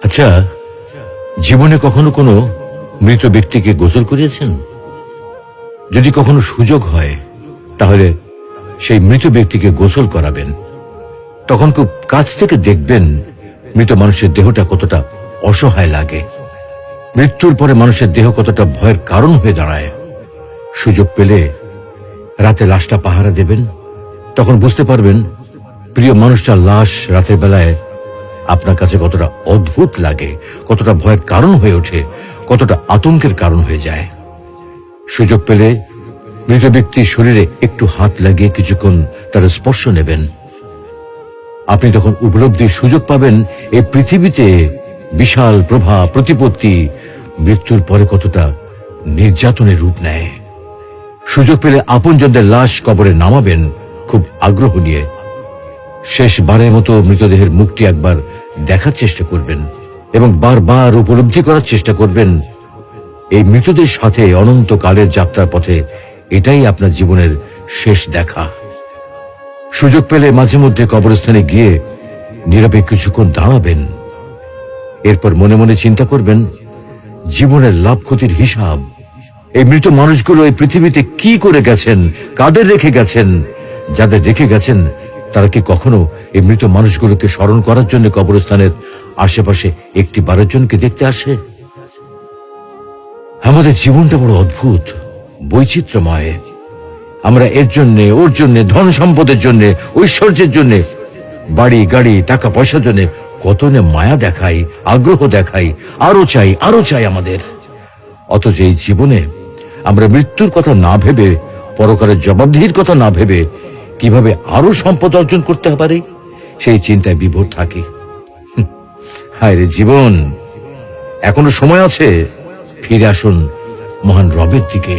আচ্ছা, জীবনে কখনো কোনো মৃত ব্যক্তিকে গোসল করিয়েছেন? যদি কখনো সুযোগ হয় তাহলে সেই মৃত ব্যক্তিকে গোসল করাবেন। তখন খুব কাছ থেকে দেখবেন মৃত মানুষের দেহটা কতটা অসহায় লাগে, মৃত্যুর পরে মানুষের দেহ কতটা ভয়ের কারণ হয়ে দাঁড়ায়। সুযোগ পেলে রাতে লাশটা পাহারা দেবেন, তখন বুঝতে পারবেন প্রিয় মানুষটার লাশ রাতের বেলায় আপনার কাছে কতটা অদ্ভুত লাগে, কতটা ভয়ের কারণ হয়ে ওঠে, কতটা আতঙ্কের কারণ হয়ে যায়। সুযোগ পেলে মৃত ব্যক্তির শরীরে একটু হাত লাগিয়ে কিছুক্ষণ তার স্পর্শ নেবেন। আপনি তখন উপলব্ধির সুযোগ পাবেন এই পৃথিবীতে বিশাল প্রভাব প্রতিপত্তি মৃত্যুর পরে কতটা নির্যাতনের রূপ নেয়। সুযোগ পেলে আপনজনদের লাশ কবরে নামাবেন খুব আগ্রহ নিয়ে। শেষবারের মতো মৃতদেহের মুখটি একবার দেখার চেষ্টা করবেন এবং বারবার উপলব্ধি করার চেষ্টা করবেন এই মৃতদের সাথে অনন্তকালের যাত্রার পথে এটাই আপনার জীবনের শেষ দেখা। সুযোগ পেলে মাঝে মধ্যে কবরস্থানে গিয়ে নীরবে কিছুক্ষণ দাঁড়াবেন। এরপর মনে মনে চিন্তা করবেন জীবনের লাভ ক্ষতির হিসাব। এই মৃত মানুষগুলো এই পৃথিবীতে কি করে গেছেন, কাদের রেখে গেছেন। যাদের রেখে গেছেন তারা কি কখনো এই মৃত মানুষগুলোকে স্মরণ করার জন্য কবরস্থানের আশেপাশে একটি বারের জনকে দেখতে আসে? আমাদের জীবনটা বড় অদ্ভুত, বৈচিত্র্যময়। আমরা এর জন্য ওর জন্য, ধন সম্পদের জন্য, ঐশ্বর্যের জন্য, বাড়ি গাড়ি টাকা পয়সার জন্য কত না মায়া দেখাই, আগ্রহ দেখাই, আরো চাই আমাদের। অথচ এই জীবনে আমরা মৃত্যুর কথা না ভেবে, পরকালের জবাবদিহির কথা না ভেবে কিভাবে আরো সম্পদ অর্জন করতে পারি সেই চিন্তায় বিভোর থাকি। হায় রে জীবন, এখনো সময় আছে, ফিরে আসুন মহান রবের দিকে।